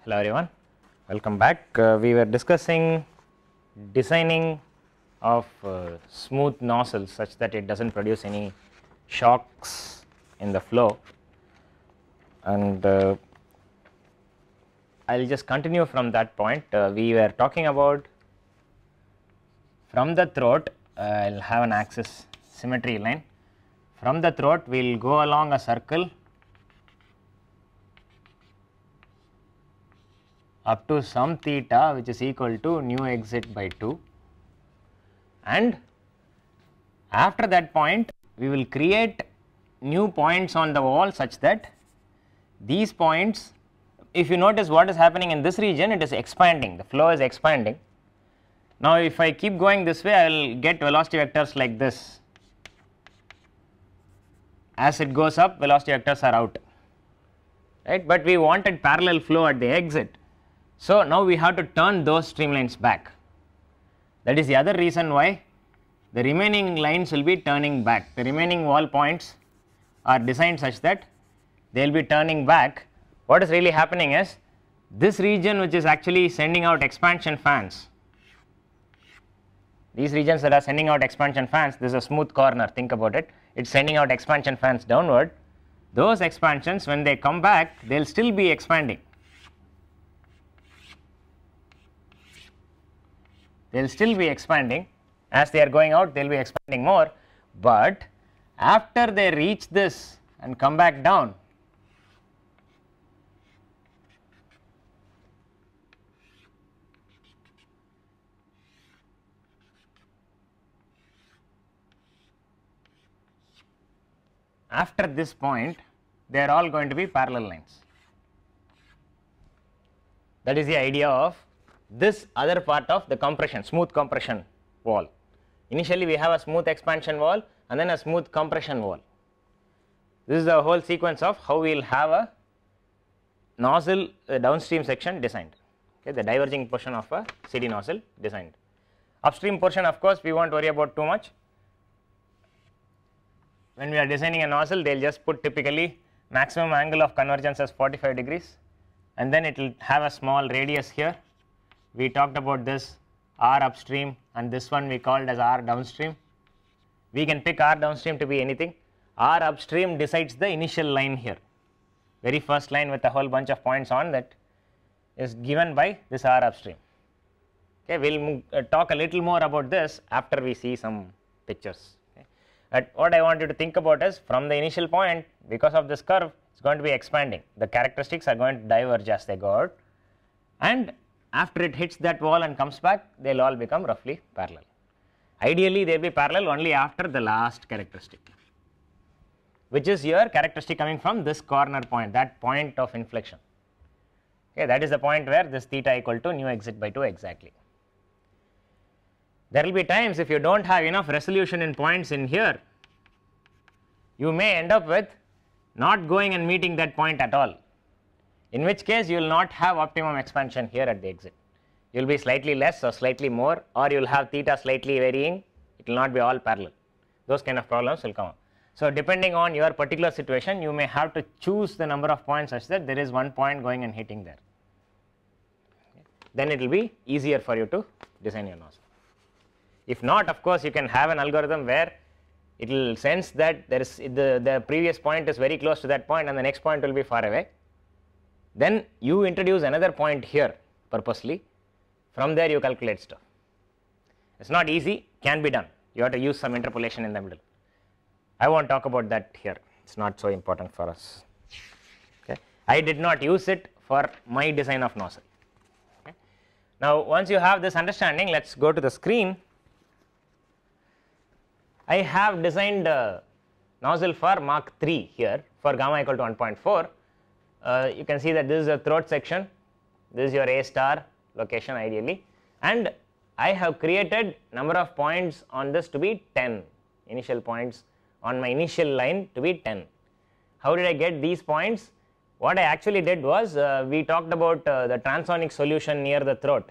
Hello everyone, welcome back. We were discussing designing of smooth nozzles such that it does not produce any shocks in the flow, and I will just continue from that point. We were talking about from the throat, I will have an axis symmetry line. From the throat we will go along a circle up to some theta which is equal to nu exit by 2, and after that point we will create new points on the wall such that these points, if you notice what is happening in this region, it is expanding, the flow is expanding. Now if I keep going this way, I will get velocity vectors like this. As it goes up, velocity vectors are out, right, but we wanted parallel flow at the exit. So now we have to turn those streamlines back. That is the other reason why the remaining lines will be turning back. The remaining wall points are designed such that they will be turning back. What is really happening is this region which is actually sending out expansion fans, these regions that are sending out expansion fans, this is a smooth corner, think about it, it is sending out expansion fans downward. Those expansions, when they come back, they will still be expanding. They will still be expanding. As they are going out, they will be expanding more, but after they reach this and come back down, after this point they are all going to be parallel lines. That is the idea of this other part of the compression, smooth compression wall. Initially we have a smooth expansion wall and then a smooth compression wall. This is the whole sequence of how we will have a nozzle downstream section designed, okay, the diverging portion of a CD nozzle designed. Upstream portion, of course, we won't worry about too much. When we are designing a nozzle, they will just put typically maximum angle of convergence as 45 degrees, and then it will have a small radius here. We talked about this R upstream, and this one we called as R downstream. We can pick R downstream to be anything. R upstream decides the initial line here, very first line with a whole bunch of points on that is given by this R upstream. Okay, we will talk a little more about this after we see some pictures. Okay. What I want you to think about is from the initial point, because of this curve, it is going to be expanding. The characteristics are going to diverge as they go out, and after it hits that wall and comes back, they will all become roughly parallel. Ideally they will be parallel only after the last characteristic, which is your characteristic coming from this corner point, that point of inflection. Okay, that is the point where this theta equal to nu exit by 2 exactly. There will be times if you do not have enough resolution in points in here, you may end up with not going and meeting that point at all, in which case you will not have optimum expansion here at the exit. You will be slightly less or slightly more, or you will have theta slightly varying, it will not be all parallel. Those kind of problems will come up. So depending on your particular situation, you may have to choose the number of points such that there is one point going and hitting there. Okay. Then it will be easier for you to design your nozzle. If not, of course, you can have an algorithm where it will sense that there is the previous point is very close to that point and the next point will be far away. Then you introduce another point here purposely, from there you calculate stuff. It is not easy, can be done, you have to use some interpolation in the middle. I will not talk about that here, it is not so important for us. Okay. I did not use it for my design of nozzle. Okay. Now once you have this understanding, let us go to the screen. I have designed a nozzle for Mach 3 here for gamma equal to 1.4. You can see that this is a throat section, this is your A star location ideally, and I have created number of points on this to be 10, initial points on my initial line to be 10. How did I get these points? What I actually did was we talked about the transonic solution near the throat.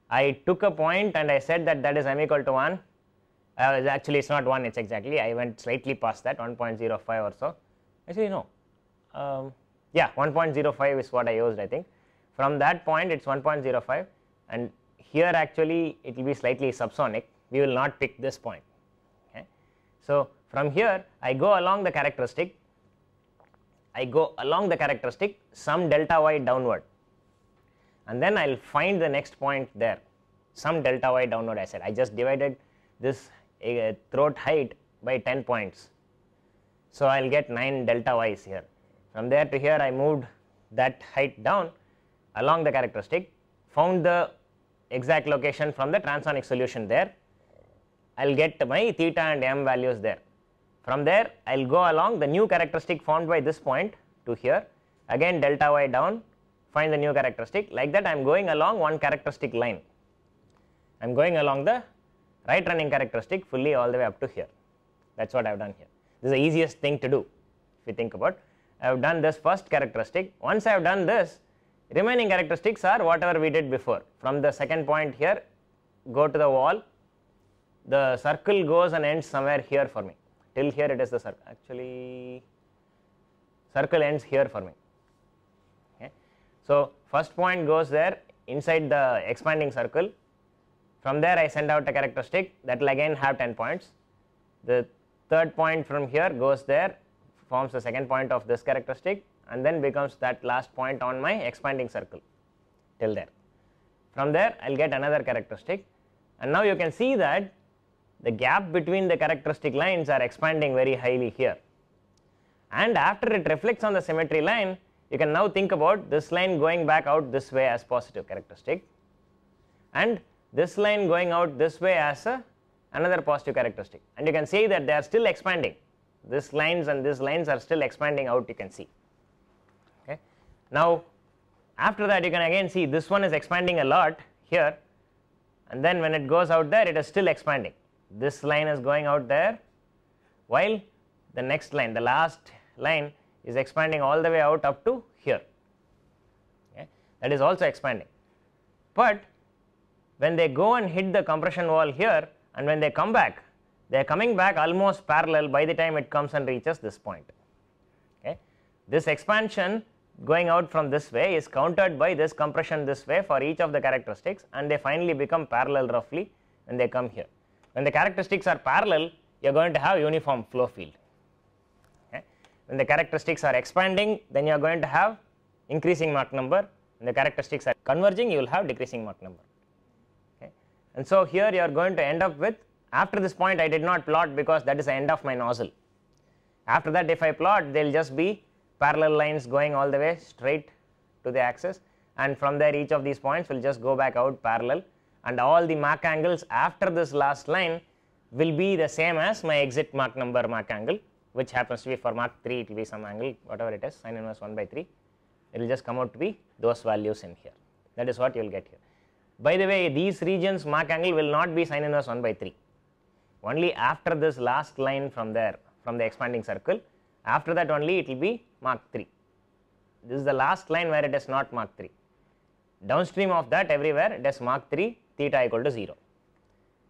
I took a point and I said that that is m equal to 1. Actually it is not 1, it is exactly, I went slightly past that, 1.05 or so. Actually no, yeah, 1.05 is what I used I think. from that point it is 1.05, and here actually it will be slightly subsonic, we will not pick this point. Okay. So, from here I go along the characteristic, some delta y downward, and then I will find the next point there, some delta y downward. I said I just divided this throat height by 10 points, so I will get 9 delta y's here. From there to here I moved that height down along the characteristic, found the exact location from the transonic solution there, I will get my theta and m values there. From there I will go along the new characteristic formed by this point to here, again delta y down, find the new characteristic. Like that I am going along one characteristic line, I am going along the right running characteristic fully all the way up to here. That is what I have done here. This is the easiest thing to do if you think about. I have done this first characteristic. Once I have done this, remaining characteristics are whatever we did before. From the second point here, go to the wall, the circle goes and ends somewhere here for me. Till here it is the circle, actually circle ends here for me. Okay. So, first point goes there inside the expanding circle. From there I send out a characteristic that will again have 10 points. The third point from here goes there, forms the second point of this characteristic, and then becomes that last point on my expanding circle till there. From there I will get another characteristic, and now you can see that the gap between the characteristic lines are expanding very highly here, and after it reflects on the symmetry line, you can now think about this line going back out this way as positive characteristic, and this line going out this way as another positive characteristic, and you can see that they are still expanding. This lines and these lines are still expanding out, you can see. Okay. Now after that you can again see this one is expanding a lot here, and then when it goes out there it is still expanding. This line is going out there, while the next line, the last line, is expanding all the way out up to here. Okay. That is also expanding, but when they go and hit the compression wall here, and when they come back, they are coming back almost parallel by the time it comes and reaches this point. Okay. This expansion going out from this way is countered by this compression this way for each of the characteristics, and they finally become parallel roughly when they come here. When the characteristics are parallel, you are going to have uniform flow field. Okay. When the characteristics are expanding, then you are going to have increasing Mach number. When the characteristics are converging, you will have decreasing Mach number. Okay. And so here you are going to end up with, after this point I did not plot because that is the end of my nozzle. After that if I plot, they will just be parallel lines going all the way straight to the axis, and from there each of these points will just go back out parallel, and all the Mach angles after this last line will be the same as my exit Mach number Mach angle, which happens to be for Mach 3 it will be some angle whatever it is, sin inverse 1 by 3, it will just come out to be those values in here. That is what you will get here. By the way, these regions Mach angle will not be sin inverse 1 by 3, only after this last line from there, from the expanding circle, after that only it will be Mach 3. This is the last line where it is not Mach 3. Downstream of that everywhere it is Mach 3 theta equal to 0.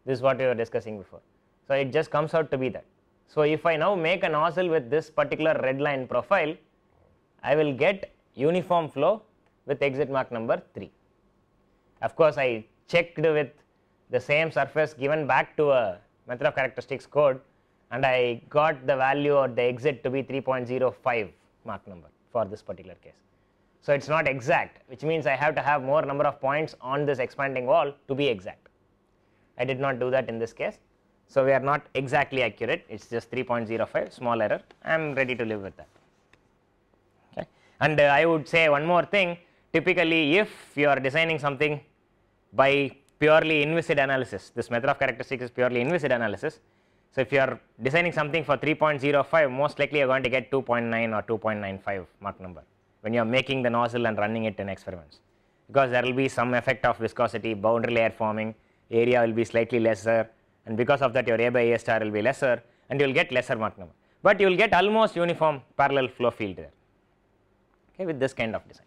This is what we were discussing before. So it just comes out to be that. So if I now make a nozzle with this particular red line profile, I will get uniform flow with exit Mach number 3. Of course I checked with the same surface given back to a method of characteristics code, and I got the value or the exit to be 3.05 Mach number for this particular case. So it is not exact, which means I have to have more number of points on this expanding wall to be exact. I did not do that in this case, so we are not exactly accurate, it is just 3.05, small error. I am ready to live with that. Okay. And I would say one more thing, typically if you are designing something by purely inviscid analysis, this method of characteristics is purely inviscid analysis. So if you are designing something for 3.05, most likely you are going to get 2.9 or 2.95 Mach number when you are making the nozzle and running it in experiments, because there will be some effect of viscosity, boundary layer forming, area will be slightly lesser, and because of that your A by A star will be lesser, and you will get lesser Mach number, but you will get almost uniform parallel flow field there, okay, with this kind of design.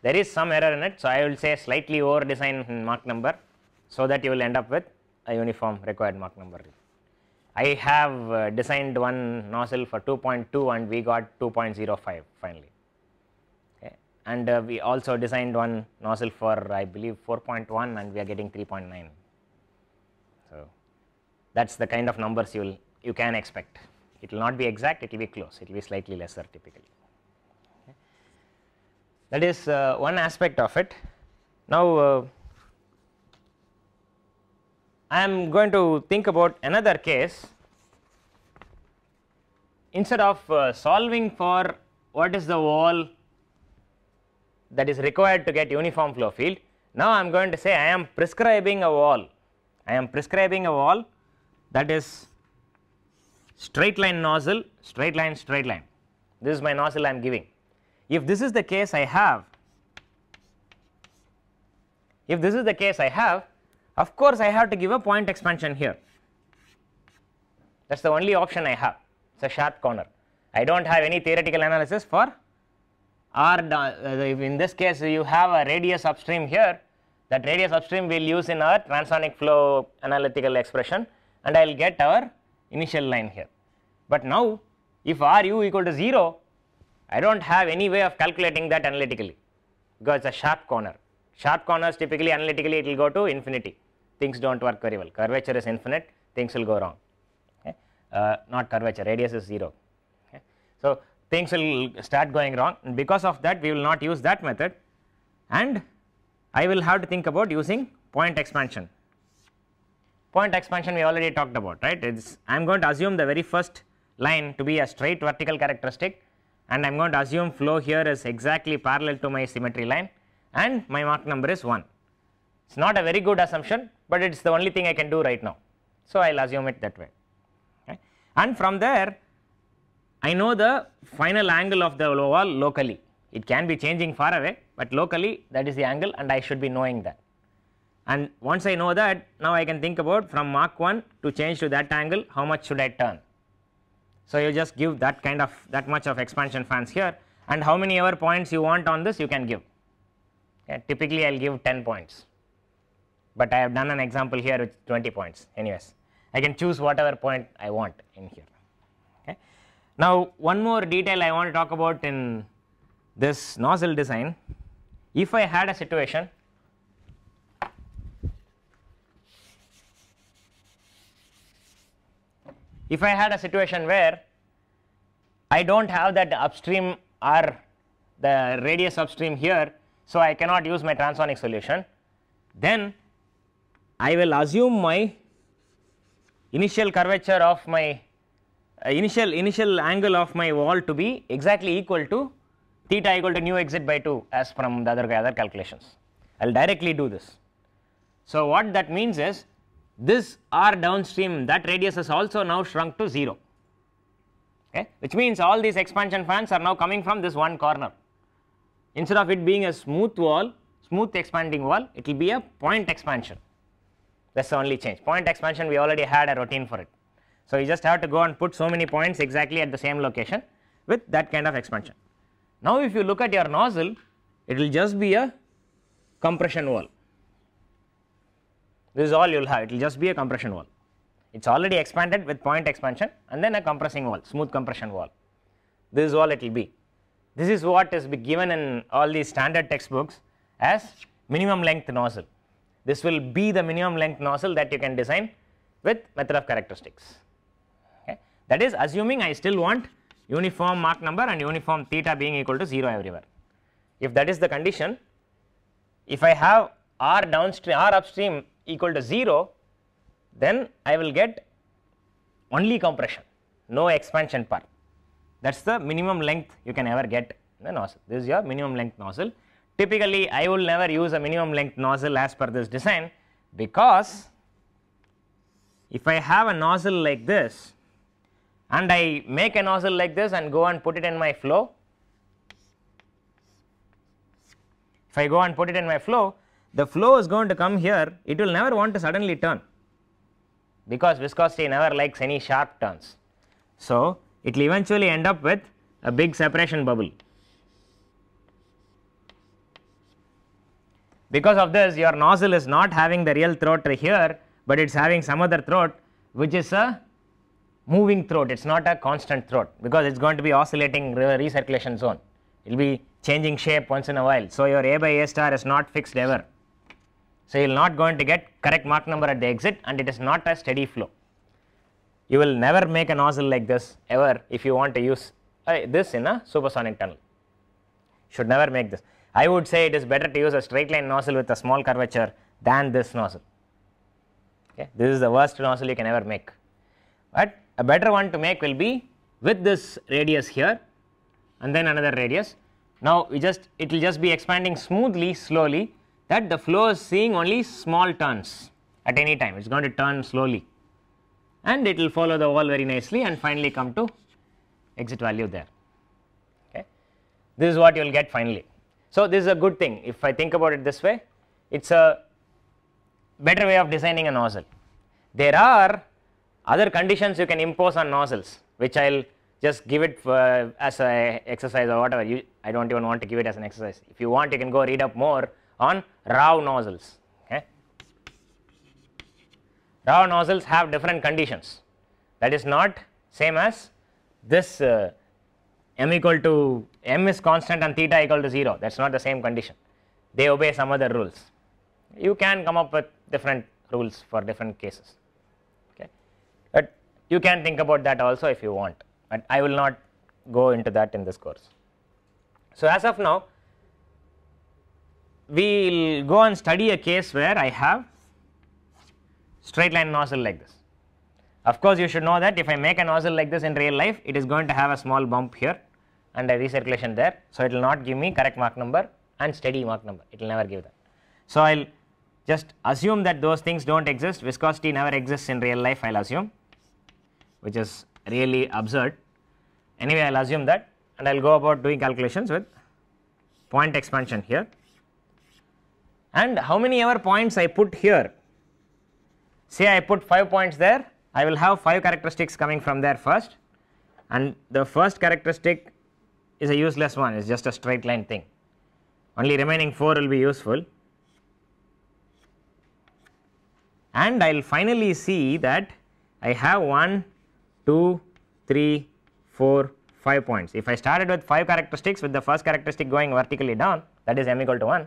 There is some error in it, so I will say slightly over design in Mach number, so that you will end up with a uniform required Mach number. I have designed one nozzle for 2.2 and we got 2.05 finally. Okay. and we also designed one nozzle for I believe 4.1 and we are getting 3.9. So, that is the kind of numbers you can expect. It will not be exact, it will be close, it will be slightly lesser typically. Okay. That is one aspect of it. Now, I am going to think about another case. Instead of solving for what is the wall that is required to get uniform flow field, now I am going to say I am prescribing a wall. I am prescribing a wall that is straight line nozzle, straight line, straight line. This is my nozzle I am giving. If this is the case I have, of course I have to give a point expansion here. That is the only option I have. It is a sharp corner. I do not have any theoretical analysis for R. In this case, you have a radius upstream here. That radius upstream we will use in our transonic flow analytical expression, and I will get our initial line here. But now, if Ru equal to 0, I do not have any way of calculating that analytically, because it is a sharp corner. Sharp corners typically analytically it will go to infinity. Things do not work very well. Curvature is infinite, things will go wrong. Okay. Not curvature, radius is 0. Okay. So, things will start going wrong, and because of that we will not use that method, and I will have to think about using point expansion. Point expansion we already talked about, right? I am going to assume the very first line to be a straight vertical characteristic, and I am going to assume flow here is exactly parallel to my symmetry line, and my Mach number is 1. It is not a very good assumption, but it is the only thing I can do right now. So, I will assume it that way. Okay. And from there I know the final angle of the wall locally. It can be changing far away, but locally that is the angle, and I should be knowing that. And once I know that, now I can think about from Mach 1 to change to that angle, how much should I turn. So, you just give that much of expansion fans here, and how many ever points you want on this you can give. Okay. Typically I will give 10 points, but I have done an example here with 20 points. Anyways, I can choose whatever point I want in here. Okay. Now, one more detail I want to talk about in this nozzle design. If I had a situation where I do not have that upstream or the radius upstream here, so I cannot use my transonic solution, then I will assume my initial curvature of my initial angle of my wall to be exactly equal to theta equal to nu exit by 2 as from the other calculations. I will directly do this. So, what that means is this R downstream, that radius is also now shrunk to 0, okay, which means all these expansion fans are now coming from this one corner. Instead of it being a smooth wall, smooth expanding wall, it will be a point expansion. That is the only change. Point expansion we already had a routine for it. So, you just have to go and put so many points exactly at the same location with that kind of expansion. Now, if you look at your nozzle, it will just be a compression wall. This is all you will have, it will just be a compression wall. It is already expanded with point expansion and then a compressing wall, smooth compression wall. This is all it will be. This is what is given in all these standard textbooks as minimum length nozzle. This will be the minimum length nozzle that you can design with method of characteristics. Okay. That is assuming I still want uniform Mach number and uniform theta being equal to 0 everywhere. If that is the condition, if I have R downstream, R upstream equal to 0, then I will get only compression, no expansion part. That is the minimum length you can ever get in the nozzle. This is your minimum length nozzle. Typically, I will never use a minimum length nozzle as per this design, because if I have a nozzle like this and I make a nozzle like this and go and put it in my flow, if I go and put it in my flow, the flow is going to come here, it will never want to suddenly turn, because viscosity never likes any sharp turns. So, it will eventually end up with a big separation bubble. Because of this, your nozzle is not having the real throat here, but it is having some other throat which is a moving throat. It is not a constant throat, because it is going to be oscillating recirculation zone. It will be changing shape once in a while. So your A by A star is not fixed ever. So you will not going to get correct Mach number at the exit, and it is not a steady flow. You will never make a nozzle like this ever if you want to use this in a supersonic tunnel. Should never make this. I would say it is better to use a straight line nozzle with a small curvature than this nozzle. Okay. This is the worst nozzle you can ever make. But a better one to make will be with this radius here and then another radius. Now it will just be expanding smoothly, slowly, that the flow is seeing only small turns at any time. It is going to turn slowly, and it will follow the wall very nicely and finally come to exit value there. Okay. This is what you will get finally. So this is a good thing. If I think about it this way, it is a better way of designing a nozzle. There are other conditions you can impose on nozzles, which I will just give it as an exercise or whatever. I do not even want to give it as an exercise. If you want, you can go read up more on raw nozzles. Okay. Raw nozzles have different conditions. That is not same as this m is constant and theta equal to 0. That is not the same condition. They obey some other rules. You can come up with different rules for different cases. Okay. But you can think about that also if you want, but I will not go into that in this course. So as of now, we will go and study a case where I have straight line nozzle like this. Of course, you should know that if I make a nozzle like this in real life, it is going to have a small bump here and a recirculation there. So it will not give me correct Mach number and steady Mach number. It will never give that. So I will just assume that those things do not exist. Viscosity never exists in real life, I will assume, which is really absurd. Anyway, I will assume that, and I will go about doing calculations with point expansion here. And how many ever points I put here, say I put 5 points there, I will have 5 characteristics coming from there first, and the first characteristic is a useless one, it is just a straight line thing. Only remaining 4 will be useful, and I will finally see that I have 1, 2, 3, 4, 5 points. If I started with 5 characteristics with the first characteristic going vertically down, that is m equal to 1,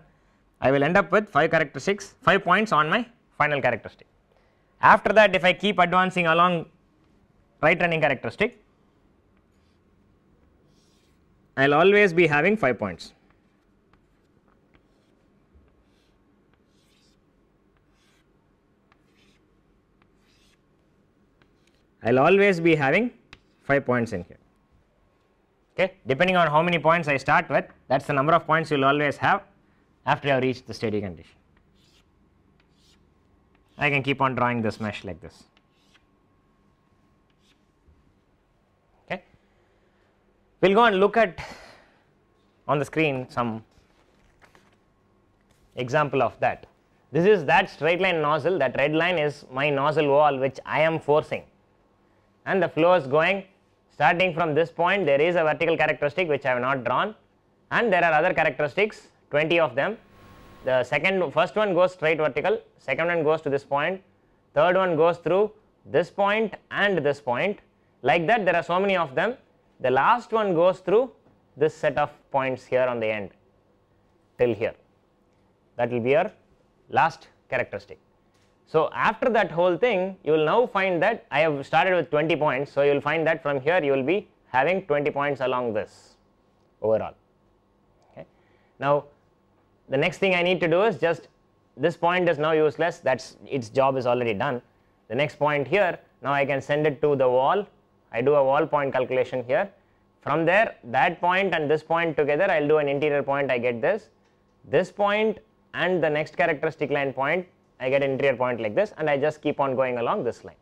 I will end up with 5 characteristics, 5 points on my final characteristic. After that, if I keep advancing along right running characteristic, I will always be having 5 points. I will always be having 5 points in here. Okay, depending on how many points I start with, that is the number of points you will always have after you have reached the steady condition. I can keep on drawing this mesh like this. Okay, we will go and look at on the screen some example of that. This is that straight line nozzle. That red line is my nozzle wall which I am forcing, and the flow is going starting from this point. There is a vertical characteristic which I have not drawn, and there are other characteristics, 20 of them. The first one goes straight vertical, second one goes to this point, third one goes through this point and this point. Like that, there are so many of them. The last one goes through this set of points here on the end till here. That will be your last characteristic. So after that whole thing, you will now find that I have started with 20 points. So you will find that from here you will be having 20 points along this overall. Okay. Now the next thing I need to do is just this point is now useless, that's its job is already done. The next point here, now I can send it to the wall. I do a wall point calculation here. From there, that point and this point together, I will do an interior point, I get this. This point and the next characteristic line point, I get an interior point like this, and I just keep on going along this line.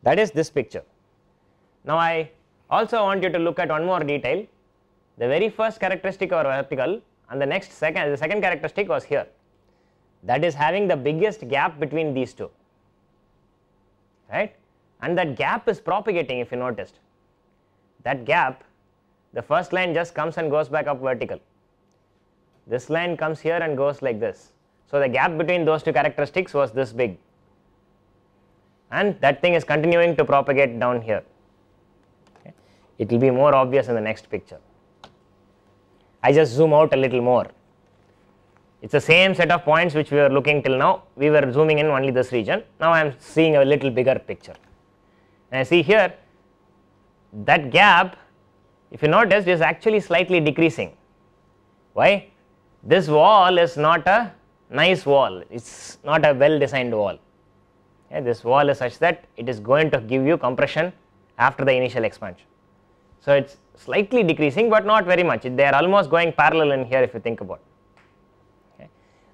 That is this picture. Now I also want you to look at one more detail. The very first characteristic or vertical, and the second characteristic was here. That is having the biggest gap between these two, right? And that gap is propagating, if you noticed. That gap, the first line just comes and goes back up vertical. This line comes here and goes like this. So the gap between those two characteristics was this big, and that thing is continuing to propagate down here. Okay. It will be more obvious in the next picture. I just zoom out a little more. It's the same set of points which we were looking till now. We were zooming in only this region. Now I am seeing a little bigger picture. And I see here that gap, if you notice, is actually slightly decreasing. Why? This wall is not a nice wall. It's not a well designed wall. Okay, this wall is such that it is going to give you compression after the initial expansion. So it's slightly decreasing, but not very much. They are almost going parallel in here if you think about it.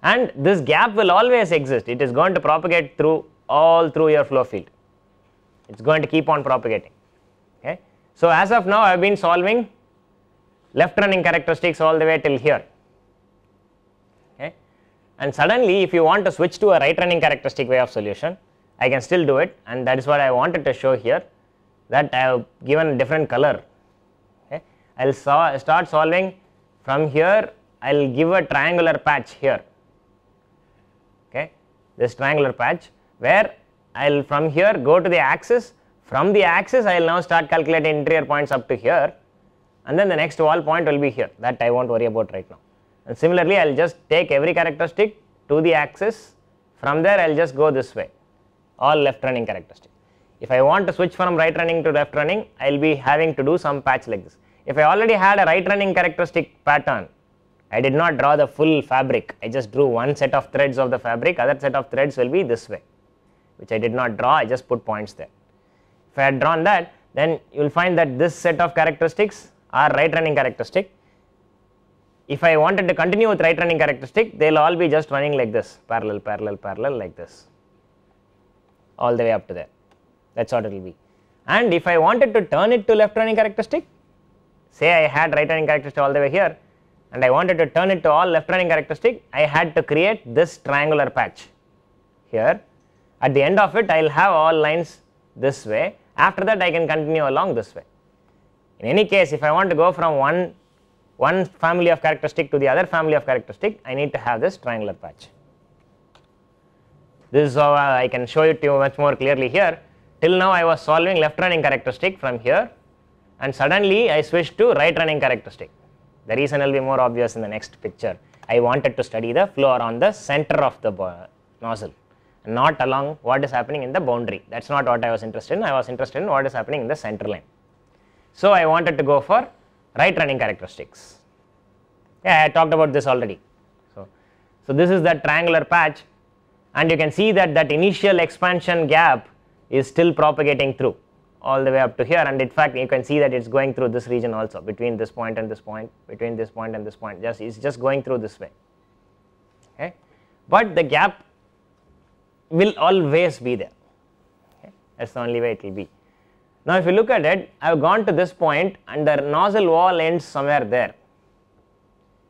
And this gap will always exist. It is going to propagate through all through your flow field. It's going to keep on propagating. Okay. So as of now I have been solving left running characteristics all the way till here. Okay. And suddenly if you want to switch to a right running characteristic way of solution, I can still do it, and that is what I wanted to show here, that I have given a different color. Okay. I will start solving from here. I will give a triangular patch here. Okay, this triangular patch where I will from here go to the axis. From the axis I will now start calculating interior points up to here, and then the next wall point will be here. That I won't worry about right now. And similarly I will just take every characteristic to the axis. From there I will just go this way, all left running characteristic. If I want to switch from right running to left running, I will be having to do some patch like this. If I already had a right running characteristic pattern, I did not draw the full fabric. I just drew one set of threads of the fabric. Other set of threads will be this way, which I did not draw. I just put points there. If I had drawn that, then you will find that this set of characteristics are right running characteristic. If I wanted to continue with right running characteristic, they will all be just running like this, parallel, parallel, parallel, like this, all the way up to there. That is what it will be. And if I wanted to turn it to left running characteristic, say I had right running characteristic all the way here, and I wanted to turn it to all left running characteristic, I had to create this triangular patch here. At the end of it I will have all lines this way. After that I can continue along this way. In any case, if I want to go from one family of characteristic to the other family of characteristic, I need to have this triangular patch. This is how I can show it to you much more clearly here. Till now I was solving left running characteristic from here, and suddenly I switched to right running characteristic. The reason will be more obvious in the next picture. I wanted to study the flow around the center of the nozzle, not along what is happening in the boundary. That is not what I was interested in. I was interested in what is happening in the center line. So I wanted to go for right running characteristics. Yeah, I talked about this already. So this is that triangular patch, and you can see that that initial expansion gap is still propagating through all the way up to here, and in fact you can see that it is going through this region also, between this point and this point, between this point and this point, it is just going through this way. Okay. But the gap will always be there. Okay. That is the only way it will be. Now if you look at it, I have gone to this point and the nozzle wall ends somewhere there.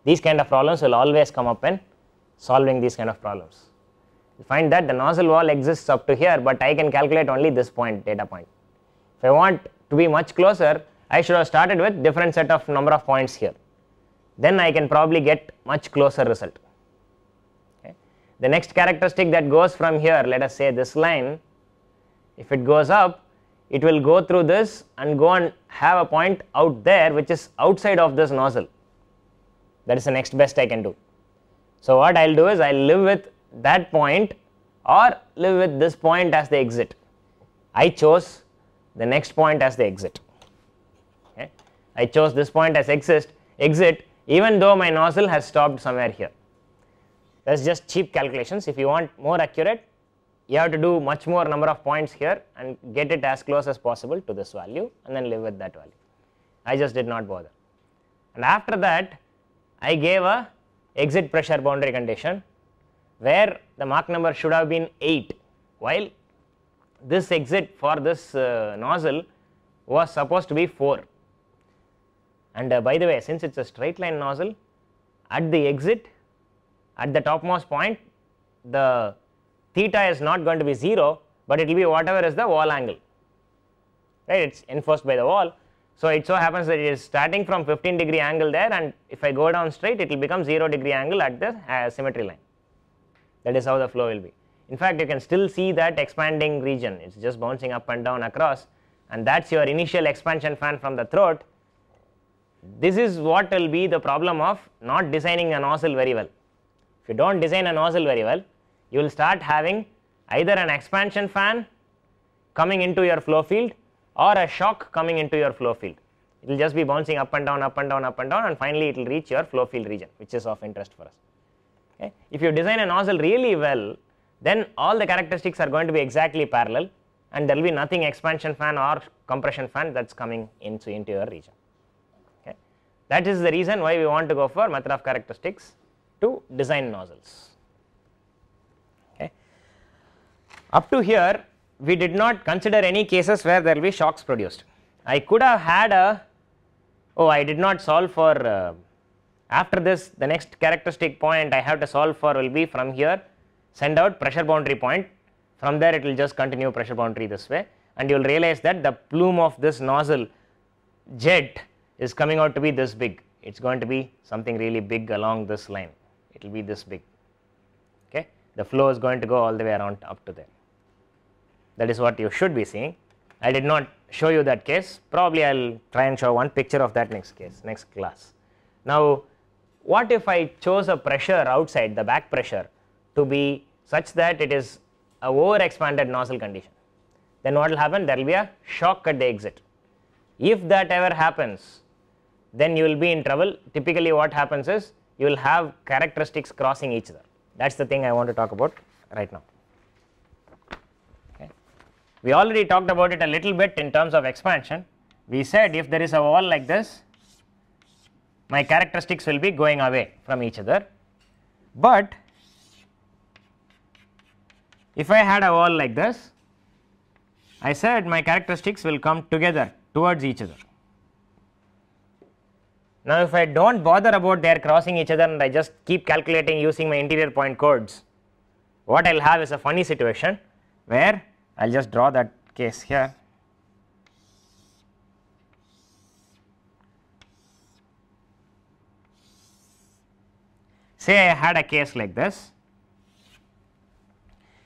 These kind of problems will always come up in solving these kind of problems. You find that the nozzle wall exists up to here, but I can calculate only this point, data point. If I want to be much closer, I should have started with different set of number of points here. Then I can probably get much closer result. Okay. The next characteristic that goes from here, let us say this line, if it goes up, it will go through this and go and have a point out there which is outside of this nozzle. That is the next best I can do. So what I will do is I will live with that point or live with this point as the exit. I chose the next point as the exit. Okay. I chose this point as exit even though my nozzle has stopped somewhere here. That is just cheap calculations. If you want more accurate, you have to do much more number of points here and get it as close as possible to this value and then live with that value. I just did not bother. And after that I gave a exit pressure boundary condition where the Mach number should have been 8, while this exit for this nozzle was supposed to be 4. And by the way, since it is a straight line nozzle, at the exit at the topmost point the theta is not going to be 0, but it will be whatever is the wall angle, right? It is enforced by the wall. So it so happens that it is starting from 15-degree angle there, and if I go down straight it will become 0-degree angle at the symmetry line. That is how the flow will be. In fact, you can still see that expanding region, it is just bouncing up and down across, and that is your initial expansion fan from the throat. This is what will be the problem of not designing a nozzle very well. If you do not design a nozzle very well, you will start having either an expansion fan coming into your flow field or a shock coming into your flow field. It will just be bouncing up and down, up and down, up and down, and finally it will reach your flow field region, which is of interest for us. Okay. If you design a nozzle really well, then all the characteristics are going to be exactly parallel, and there will be nothing expansion fan or compression fan that is coming into your region. Okay. That is the reason why we want to go for method of characteristics to design nozzles. Okay. Up to here, we did not consider any cases where there will be shocks produced. I could have had I did not solve for, after this the next characteristic point I have to solve for will be from here, send out pressure boundary point, from there it will just continue pressure boundary this way, and you will realize that the plume of this nozzle jet is coming out to be this big. It is going to be something really big along this line, it will be this big. Okay. The flow is going to go all the way around up to there. That is what you should be seeing. I did not show you that case, probably I will try and show one picture of that next class. Now, what if I chose a pressure outside, the back pressure, to be such that it is a over expanded nozzle condition? Then what will happen? There will be a shock at the exit. If that ever happens, then you will be in trouble. Typically what happens is you will have characteristics crossing each other. That is the thing I want to talk about right now. Okay. We already talked about it a little bit in terms of expansion. We said if there is a wall like this, my characteristics will be going away from each other, but if I had a wall like this, I said my characteristics will come together towards each other. Now, if I do not bother about their crossing each other and I just keep calculating using my interior point codes, what I will have is a funny situation where I will just draw that case here. Say I had a case like this.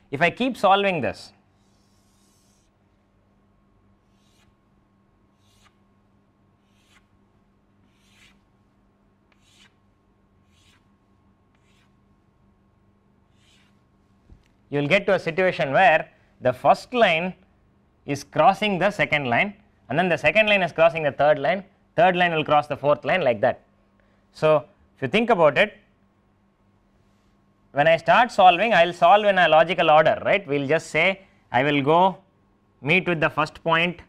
If I keep solving this, you will get to a situation where the first line is crossing the second line, and then the second line is crossing the third line will cross the fourth line, like that. So, if you think about it, when I start solving, I will solve in a logical order, right. We will just say I will go meet with the first point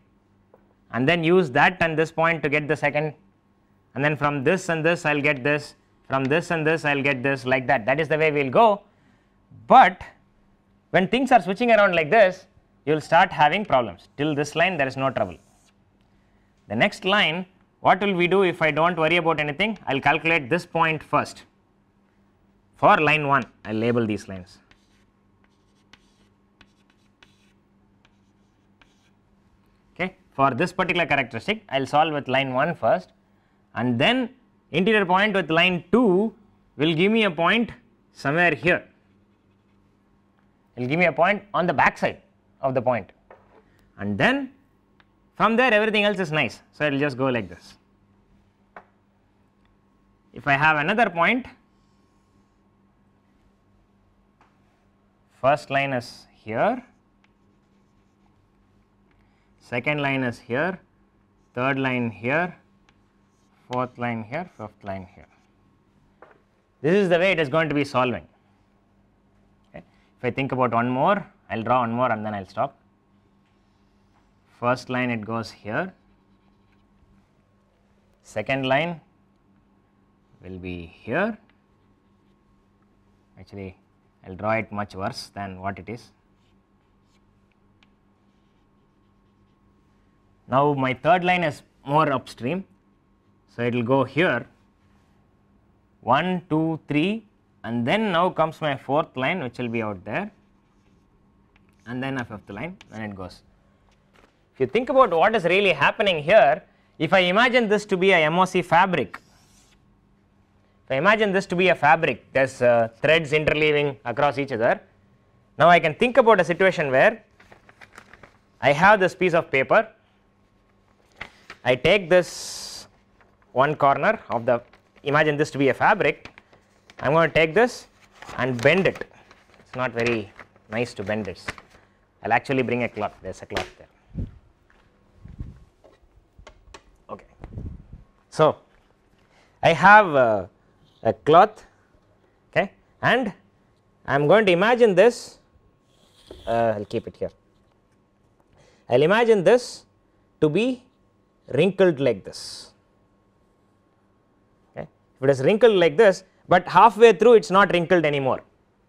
and then use that and this point to get the second, and then from this and this I will get this, from this and this I will get this, like that. That is the way we will go. But when things are switching around like this, you will start having problems. Till this line there is no trouble. The next line, what will we do if I do not worry about anything? I will calculate this point first. For line 1, I will label these lines. Okay. For this particular characteristic, I will solve with line 1 first, and then interior point with line 2 will give me a point somewhere here. It will give me a point on the back side of the point, and then from there everything else is nice. So, it will just go like this. If I have another point, first line is here, second line is here, third line here, fourth line here, fifth line here. This is the way it is going to be solving. Okay. If I think about one more, I will draw one more and then I will stop. First line it goes here, second line will be here. Actually, I will draw it much worse than what it is. Now, my third line is more upstream, so it will go here 1, 2, 3, and then now comes my fourth line which will be out there, and then a fifth line, and it goes. If you think about what is really happening here, if I imagine this to be a MOC fabric, if I imagine this to be a fabric, there is threads interleaving across each other. Now, I can think about a situation where I have this piece of paper, I take this one corner of the, imagine this to be a fabric, I am going to take this and bend it. It is not very nice to bend this. I will actually bring a cloth, there is a cloth there. Okay. So, I have a cloth, okay, and I am going to imagine this, I will keep it here. I will imagine this to be wrinkled like this. Okay. If it is wrinkled like this, but halfway through it is not wrinkled anymore.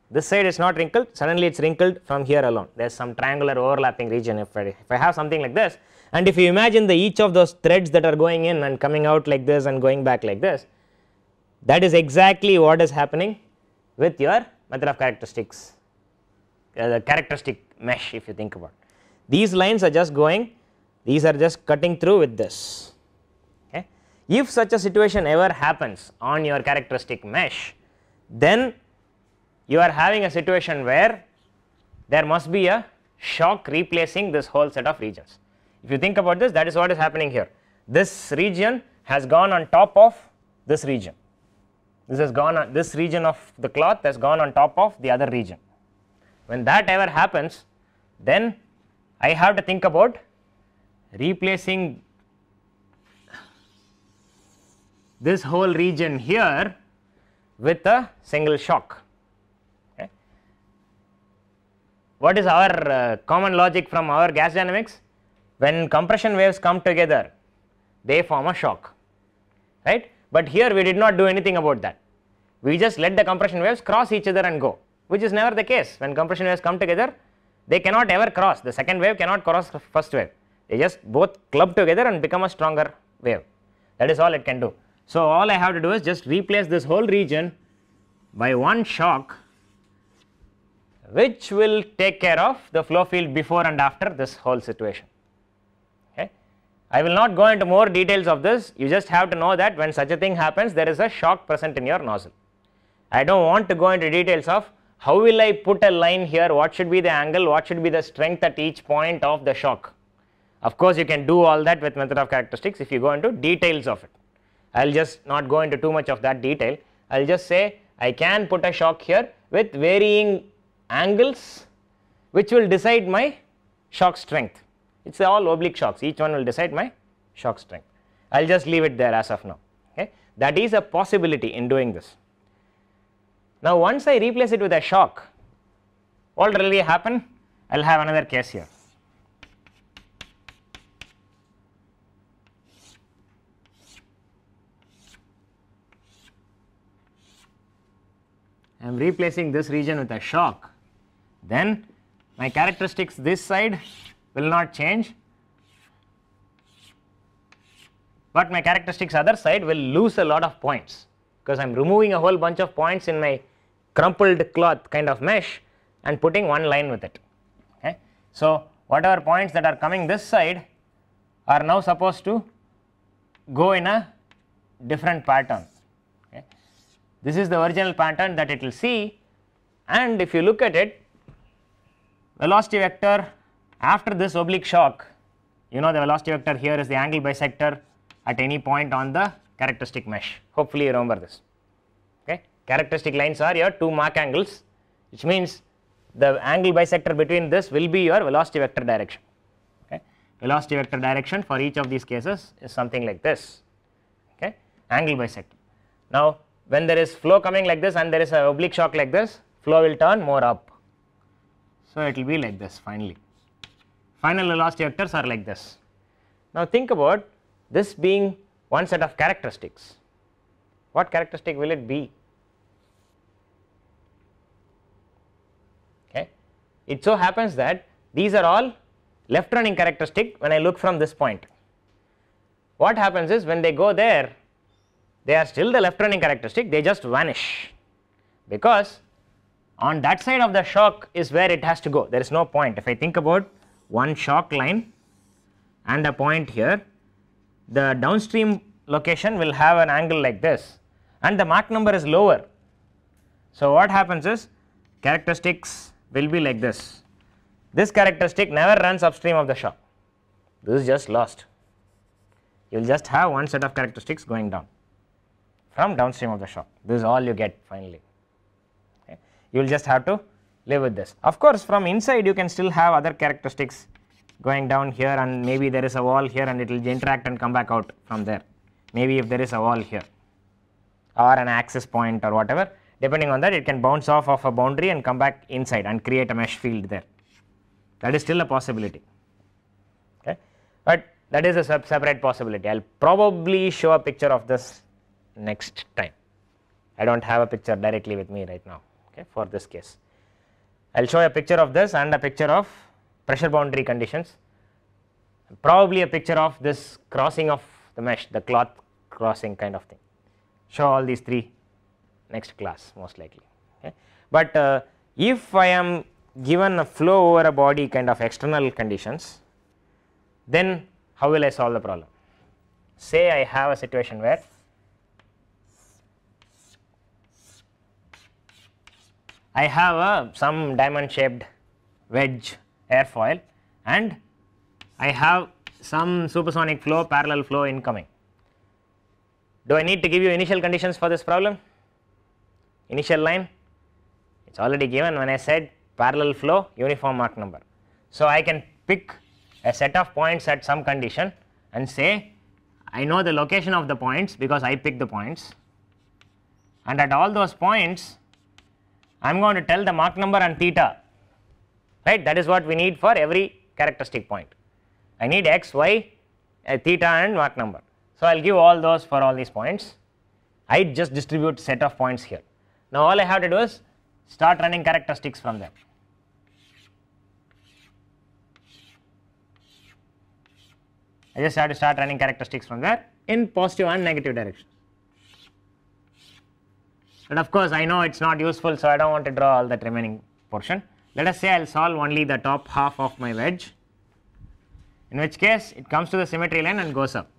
This side is not wrinkled, suddenly it is wrinkled from here alone. There is some triangular overlapping region. If I have something like this, and if you imagine each of those threads that are going in and coming out like this and going back like this, that is exactly what is happening with your method of characteristics, the characteristic mesh, if you think about it. These lines are just going, these are just cutting through with this. Okay. If such a situation ever happens on your characteristic mesh, then you are having a situation where there must be a shock replacing this whole set of regions. If you think about this, that is what is happening here. This region has gone on top of this region. This has gone on, this region of the cloth has gone on top of the other region. When that ever happens, then I have to think about replacing this whole region here with a single shock. Okay. What is our common logic from our gas dynamics? When compression waves come together, they form a shock, right? But here we did not do anything about that. We just let the compression waves cross each other and go, which is never the case. When compression waves come together, they cannot ever cross. The second wave cannot cross the first wave. They just both club together and become a stronger wave. That is all it can do. So, all I have to do is just replace this whole region by one shock, which will take care of the flow field before and after this whole situation. Okay. I will not go into more details of this. You just have to know that when such a thing happens, there is a shock present in your nozzle. I do not want to go into details of how will I put a line here, what should be the angle, what should be the strength at each point of the shock. Of course, you can do all that with method of characteristics if you go into details of it. I will just not go into too much of that detail. I will just say I can put a shock here with varying angles which will decide my shock strength. It is all oblique shocks, each one will decide my shock strength. I will just leave it there as of now. Okay. That is a possibility in doing this. Now, once I replace it with a shock, what will really happen? I will have another case here. I am replacing this region with a shock, then my characteristics this side will not change, but my characteristics other side will lose a lot of points, because I am removing a whole bunch of points in my crumpled cloth kind of mesh and putting one line with it. Okay. So, whatever points that are coming this side are now supposed to go in a different pattern. Okay. This is the original pattern that it will see, and if you look at it, velocity vector after this oblique shock, you know the velocity vector here is the angle bisector at any point on the characteristic mesh. Hopefully you remember this. Okay. Characteristic lines are your two Mach angles, which means the angle bisector between this will be your velocity vector direction. Okay. Velocity vector direction for each of these cases is something like this. Okay. Angle bisector. Now, when there is flow coming like this and there is an oblique shock like this, flow will turn more up. So, it will be like this finally. Final velocity vectors are like this. Now, think about this being one set of characteristics. What characteristic will it be? Okay. It so happens that these are all left running characteristic when I look from this point. What happens is when they go there, they are still the left running characteristic, they just vanish, because on that side of the shock is where it has to go. There is no point. If I think about one shock line and a point here, the downstream location will have an angle like this and the Mach number is lower. So, what happens is characteristics will be like this. This characteristic never runs upstream of the shock, this is just lost. You will just have one set of characteristics going down from downstream of the shock. This is all you get finally. Okay. You will just have to live with this. Of course, from inside you can still have other characteristics going down here, and maybe there is a wall here and it will interact and come back out from there. Maybe if there is a wall here or an axis point or whatever, depending on that, it can bounce off of a boundary and come back inside and create a mesh field there. That is still a possibility. Okay. But that is a separate possibility. I will probably show a picture of this next time. I do not have a picture directly with me right now, okay, for this case. I will show a picture of this and a picture of pressure boundary conditions, probably a picture of this crossing of the mesh, the cloth crossing kind of thing. Show all these three next class most likely. Okay. But if I am given a flow over a body kind of external conditions, then how will I solve the problem? Say I have a situation where I have some diamond shaped wedge airfoil and I have some supersonic flow, parallel flow incoming. Do I need to give you initial conditions for this problem? Initial line, it is already given when I said parallel flow, uniform Mach number. So I can pick a set of points at some condition and say I know the location of the points because I pick the points, and at all those points I am going to tell the Mach number and theta, right. That is what we need for every characteristic point. I need x, y, theta and Mach number. So I will give all those for all these points. I just distribute set of points here. Now all I have to do is start running characteristics from them. I just have to start running characteristics from there in positive and negative directions. But of course I know it is not useful, so I do not want to draw all that remaining portion. Let us say I will solve only the top half of my wedge, in which case it comes to the symmetry line and goes up.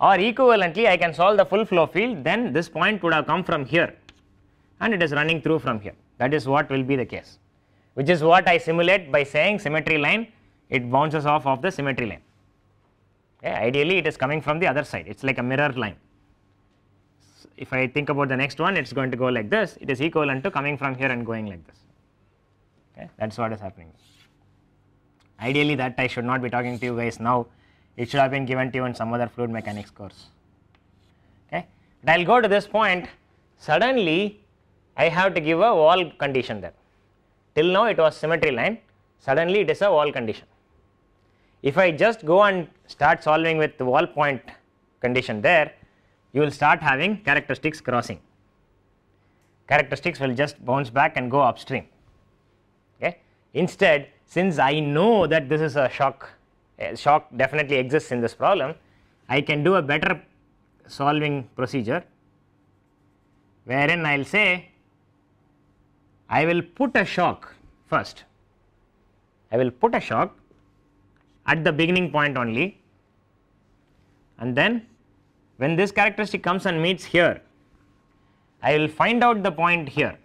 Or equivalently I can solve the full flow field, then this point would have come from here and it is running through from here. That is what will be the case, which is what I simulate by saying symmetry line, it bounces off of the symmetry line. Okay. Ideally it is coming from the other side, it is like a mirror line. So if I think about the next one, it is going to go like this, it is equivalent to coming from here and going like this. Okay. That is what is happening. Ideally that I should not be talking to you guys now, it should have been given to you in some other fluid mechanics course. Okay. But I will go to this point, suddenly I have to give a wall condition there. Till now it was symmetry line, suddenly it is a wall condition. If I just go and start solving with the wall point condition there, you will start having characteristics crossing. Characteristics will just bounce back and go upstream. Okay. Instead, since I know that this is a shock definitely exists in this problem, I can do a better solving procedure wherein I will say I will put a shock first. I will put a shock at the beginning point only, and then when this characteristic comes and meets here, I will find out the point here,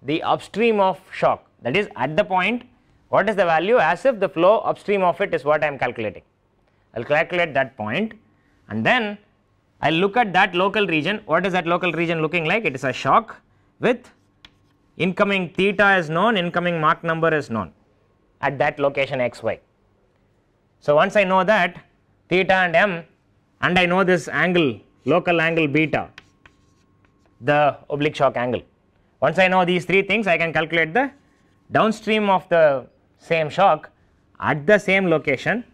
the upstream of shock, that is at the point what is the value as if the flow upstream of it is what I am calculating. I will calculate that point and then I will look at that local region. What is that local region looking like? It is a shock with incoming theta is known, incoming Mach number is known at that location xy. So once I know that theta and m, and I know this angle, local angle beta, the oblique shock angle. Once I know these three things, I can calculate the downstream of the same shock at the same location.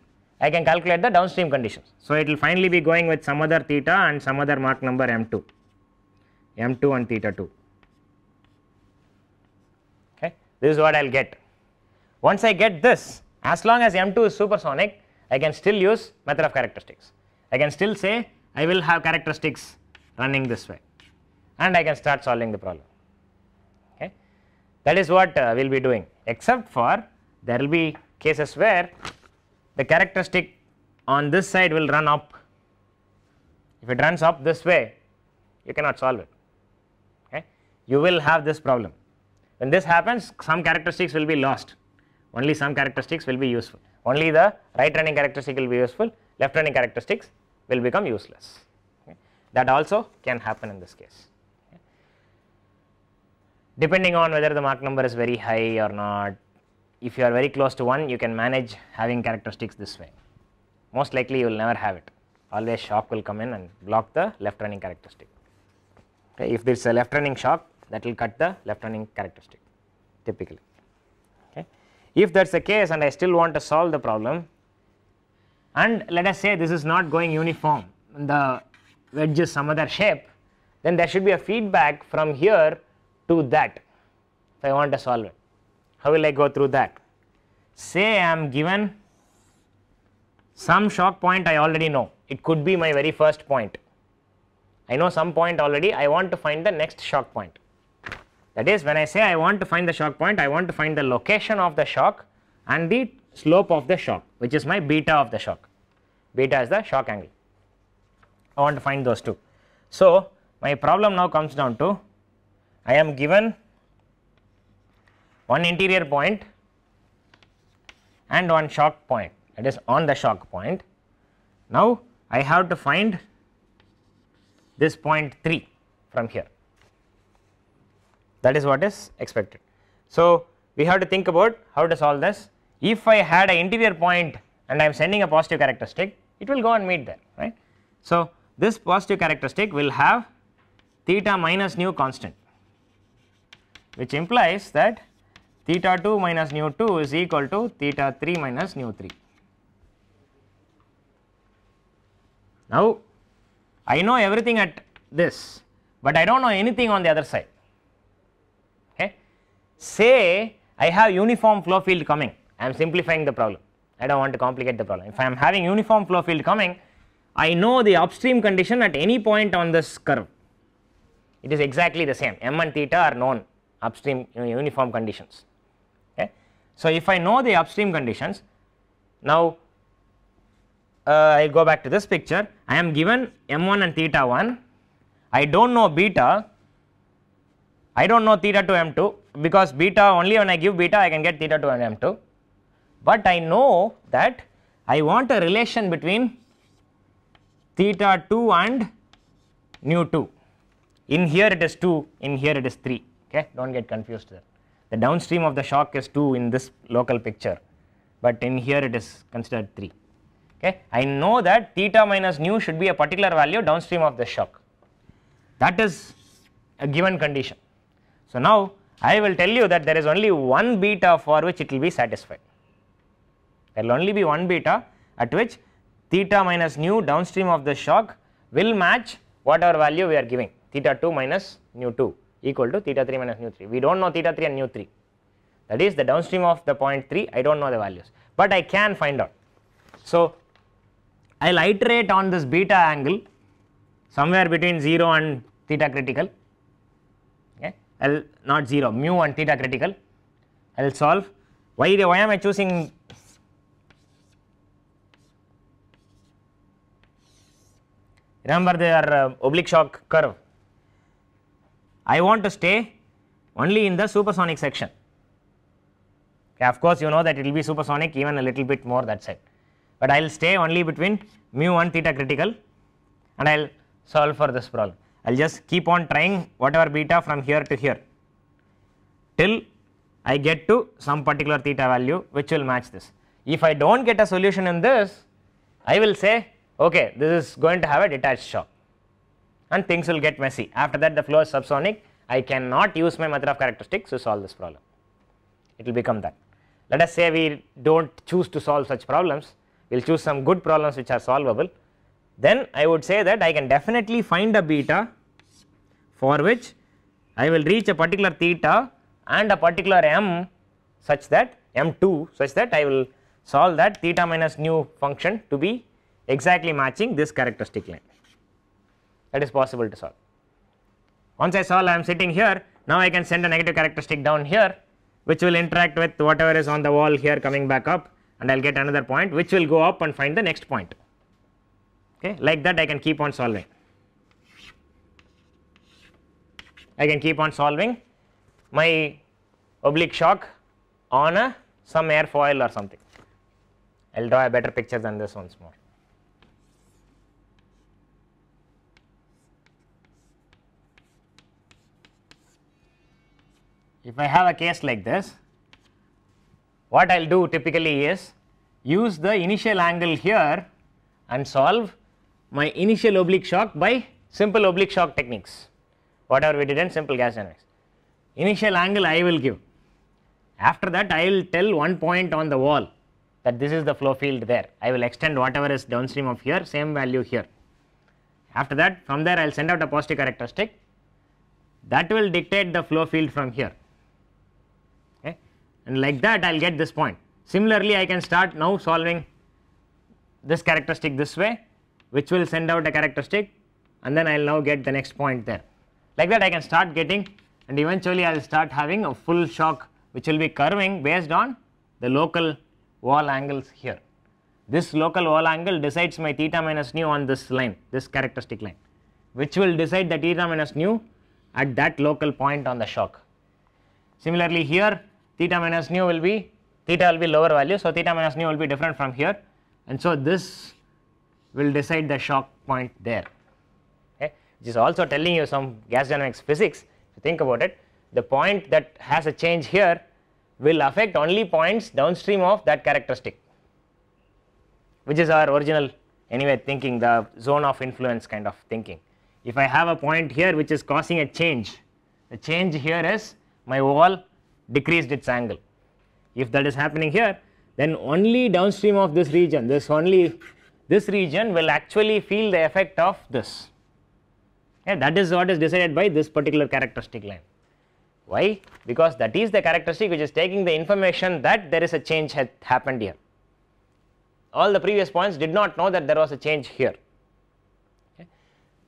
I can calculate the downstream conditions. So it will finally be going with some other theta and some other Mach number m2 and theta 2. Okay. This is what I will get. Once I get this, as long as m2 is supersonic, I can still use method of characteristics. I can still say I will have characteristics running this way and I can start solving the problem. Okay. That is what we will be doing, except for there will be cases where the characteristic on this side will run up. If it runs up this way, you cannot solve it. Okay. You will have this problem. When this happens, some characteristics will be lost, only some characteristics will be useful. Only the right running characteristic will be useful, left running characteristics will become useless. Okay. That also can happen in this case. Okay. Depending on whether the Mach number is very high or not, if you are very close to 1, you can manage having characteristics this way. Most likely you will never have it, always shock will come in and block the left running characteristic. Okay. If there is a left running shock, that will cut the left running characteristic typically. Okay. If that is the case and I still want to solve the problem, and let us say this is not going uniform, the wedge is some other shape, then there should be a feedback from here to that if I want to solve it. How will I go through that? Say I am given some shock point I already know, it could be my very first point. I know some point already, I want to find the next shock point. That is, when I say I want to find the shock point, I want to find the location of the shock and the slope of the shock, which is my beta of the shock. Beta is the shock angle. I want to find those two. So, my problem now comes down to, I am given one interior point and one shock point, that is on the shock point. Now, I have to find this point 3 from here. That is what is expected. So, we have to think about how to solve this. If I had an interior point and I am sending a positive characteristic, it will go and meet there, right. So, this positive characteristic will have theta minus nu constant, which implies that theta 2 minus nu 2 is equal to theta 3 minus nu 3. Now, I know everything at this, but I do not know anything on the other side. Okay. Say I have uniform flow field coming, I am simplifying the problem, I do not want to complicate the problem. If I am having uniform flow field coming, I know the upstream condition at any point on this curve, it is exactly the same, m and theta are known upstream uniform conditions. Okay. So, if I know the upstream conditions, now I will go back to this picture, I am given m1 and theta 1, I do not know beta, I do not know theta 2 m2, because beta only when I give beta I can get theta 2 and m2, but I know that I want a relation between theta 2 and nu 2. In here it is 2, in here it is 3, okay, do not get confused there. The downstream of the shock is 2 in this local picture, but in here it is considered 3. Okay. I know that theta minus nu should be a particular value downstream of the shock, that is a given condition. So, now I will tell you that there is only one beta for which it will be satisfied, there will only be one beta at which theta minus nu downstream of the shock will match whatever value we are giving, theta 2 minus nu 2 equal to theta 3 minus nu 3. We do not know theta 3 and nu 3, that is the downstream of the point 3, I do not know the values, but I can find out. So, I will iterate on this beta angle somewhere between 0 and theta critical, okay, not 0, mu and theta critical. I will solve. Why am I choosing? Remember their oblique shock curve. I want to stay only in the supersonic section. Okay, of course, you know that it will be supersonic, even a little bit more that side, but I will stay only between mu and theta critical, and I will solve for this problem. I will just keep on trying whatever beta from here to here till I get to some particular theta value which will match this. If I do not get a solution in this, I will say okay, this is going to have a detached shock and things will get messy. After that the flow is subsonic, I cannot use my method of characteristics to solve this problem, it will become that. Let us say we do not choose to solve such problems, we will choose some good problems which are solvable, then I would say that I can definitely find a beta for which I will reach a particular theta and a particular m such that m2 such that I will solve that theta minus nu function to be exactly matching this characteristic line. That is possible to solve. Once I solve, I am sitting here, now I can send a negative characteristic down here which will interact with whatever is on the wall here coming back up, and I will get another point which will go up and find the next point. Okay, like that I can keep on solving. I can keep on solving my oblique shock on some airfoil or something. I will draw a better picture than this once more. if I have a case like this, what I will do typically is use the initial angle here and solve my initial oblique shock by simple oblique shock techniques, whatever we did in simple gas dynamics. Initial angle I will give. After that I will tell one point on the wall that this is the flow field there. I will extend whatever is downstream of here, same value here. After that, from there I will send out a positive characteristic that will dictate the flow field from here, okay, and like that I will get this point. Similarly, I can start now solving this characteristic this way, which will send out a characteristic, and then I will now get the next point there. Like that I can start getting, and eventually I will start having a full shock which will be curving based on the local wall angles here. This local wall angle decides my theta minus nu on this line, this characteristic line, which will decide the theta minus nu at that local point on the shock. Similarly, here theta minus nu will be, theta will be lower value, so theta minus nu will be different from here, and so this will decide the shock point there, okay, which is also telling you some gas dynamics physics. If you think about it, the point that has a change here will affect only points downstream of that characteristic, which is our original anyway thinking, the zone of influence kind of thinking. If I have a point here which is causing a change, the change here is my wall decreased its angle. If that is happening here, then only downstream of this region, this region will actually feel the effect of this. Okay, that is what is decided by this particular characteristic line. Why? Because that is the characteristic which is taking the information that there is a change had happened here. All the previous points did not know that there was a change here. Okay.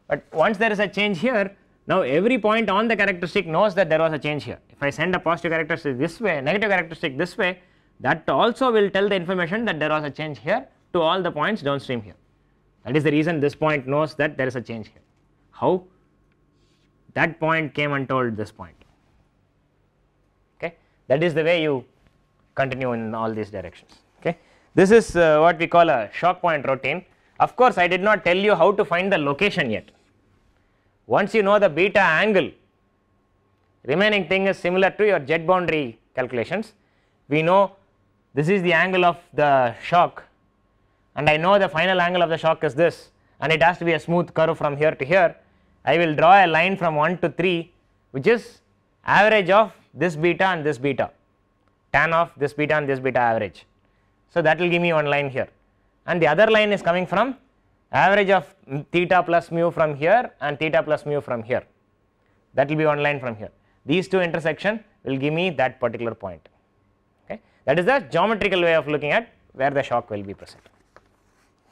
But once there is a change here, now every point on the characteristic knows that there was a change here. If I send a positive characteristic this way, negative characteristic this way, that also will tell the information that there was a change here to all the points downstream here. That is the reason this point knows that there is a change here. How? That point came and told this point. Okay, that is the way you continue in all these directions. Okay, this is what we call a shock point routine. Of course, I did not tell you how to find the location yet. Once you know the beta angle, remaining thing is similar to your jet boundary calculations. We know this is the angle of the shock, and I know the final angle of the shock is this, and it has to be a smooth curve from here to here. I will draw a line from 1 to 3, which is average of this beta and this beta, tan of this beta and this beta average. So that will give me one line here, and the other line is coming from average of theta plus mu from here and theta plus mu from here. That will be one line from here. These two intersection will give me that particular point. Okay, that is the geometrical way of looking at where the shock will be present.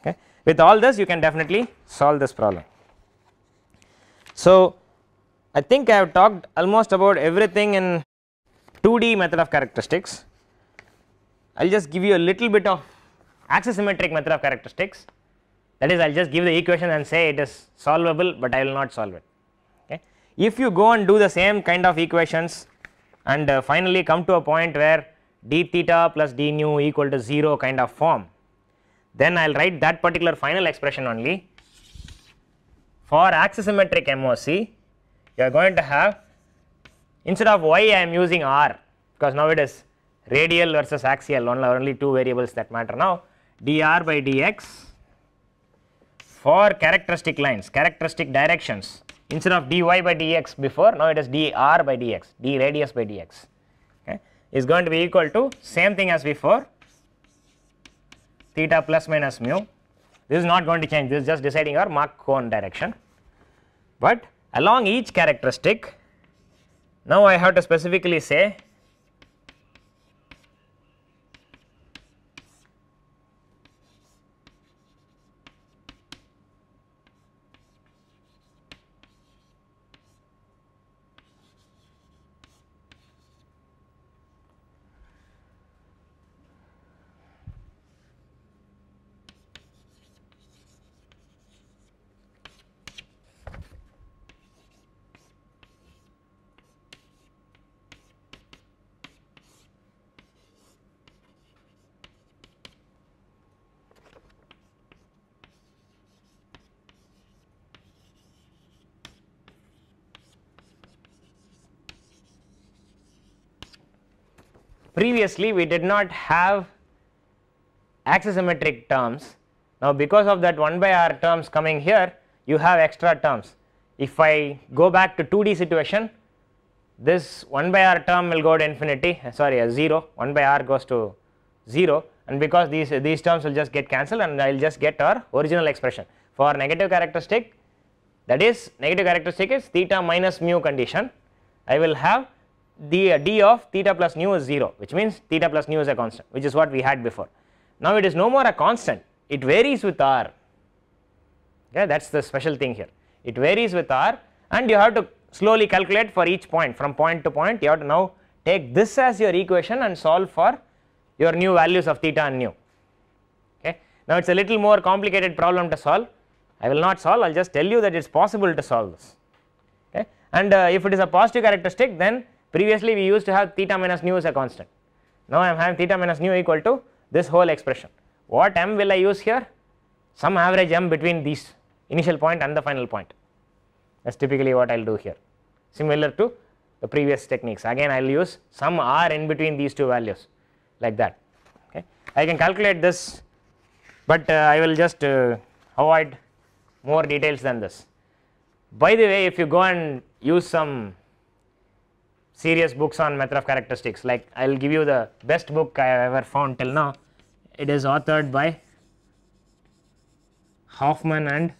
Okay, with all this you can definitely solve this problem. So I think I have talked almost about everything in 2D method of characteristics. I will just give you a little bit of axisymmetric method of characteristics. That is, I will just give the equation and say it is solvable, but I will not solve it. Okay. If you go and do the same kind of equations and finally come to a point where d theta plus d nu equal to 0 kind of form, then I will write that particular final expression only. For axisymmetric MOC, you are going to have, instead of y I am using r, because now it is radial versus axial, only two variables that matter now, dr by dx. For characteristic lines, characteristic directions, instead of dy by dx before, now it is dr by dx, d radius by dx, okay, is going to be equal to same thing as before, theta plus minus mu. This is not going to change, this is just deciding our Mach cone direction. But along each characteristic, now I have to specifically say previously we did not have axisymmetric terms. Now because of that 1 by r terms coming here, you have extra terms. If I go back to 2D situation, this 1 by r term will go to infinity, sorry, 0, 1 by r goes to 0, and because these terms will just get cancelled, and I will just get our original expression for negative characteristic. That is, negative characteristic is theta minus mu condition. I will have the d of theta plus nu is 0, which means theta plus nu is a constant, which is what we had before. Now it is no more a constant, it varies with r. Okay, that is the special thing here. It varies with r, and you have to slowly calculate for each point, from point to point. You have to now take this as your equation and solve for your new values of theta and nu. Okay. Now it is a little more complicated problem to solve. I will not solve, I will just tell you that it is possible to solve this. Okay. And if it is a positive characteristic, then previously we used to have theta minus nu as a constant. Now I am having theta minus nu equal to this whole expression. What m will I use here? Some average m between these initial point and the final point. That is typically what I will do here, similar to the previous techniques. Again I will use some r in between these two values, like that. Okay. I can calculate this, but I will just avoid more details than this. By the way, if you go and use some serious books on method of characteristics, like I will give you the best book I have ever found till now. It is authored by Hoffman and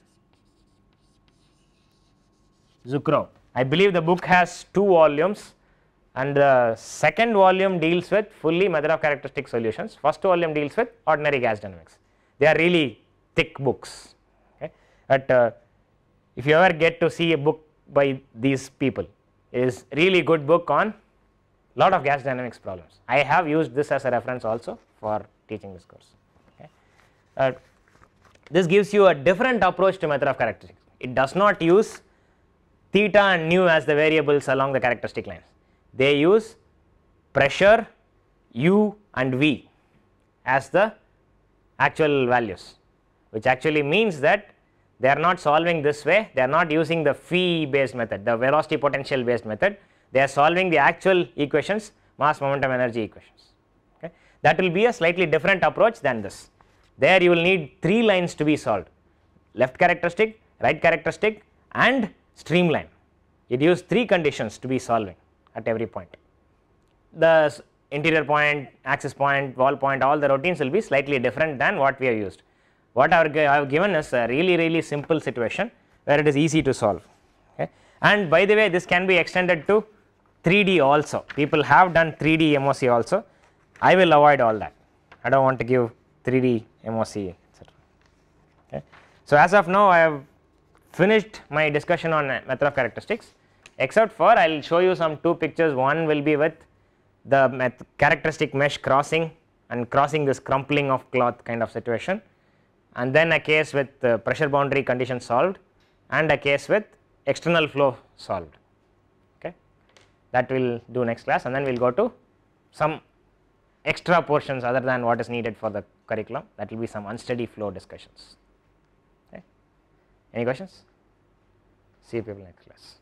Zucrow. I believe the book has 2 volumes, and the second volume deals with fully method of characteristic solutions. First volume deals with ordinary gas dynamics. They are really thick books. Okay. But if you ever get to see a book by these people, it is really good book on lot of gas dynamics problems. I have used this as a reference also for teaching this course. Okay. This gives you a different approach to method of characteristics. It does not use theta and nu as the variables along the characteristic lines. They use pressure, u and v as the actual values, which actually means that they are not solving this way, they are not using the phi based method, the velocity potential based method. They are solving the actual equations, mass momentum energy equations. Okay. That will be a slightly different approach than this. There you will need 3 lines to be solved: left characteristic, right characteristic and streamline. It used 3 conditions to be solving at every point. The interior point, axis point, wall point, all the routines will be slightly different than what we have used. What I have given is a really simple situation where it is easy to solve. Okay. And by the way, this can be extended to 3D also. People have done 3D MOC also. I will avoid all that. I do not want to give 3D MOC, etc. Okay. So as of now, I have finished my discussion on method of characteristics, except for I will show you some 2 pictures. One will be with the characteristic mesh crossing and crossing this crumpling of cloth kind of situation, and then a case with pressure boundary condition solved, and a case with external flow solved. Okay. That we will do next class, and then we will go to some extra portions other than what is needed for the curriculum. That will be some unsteady flow discussions. Okay. Any questions? See you people next class.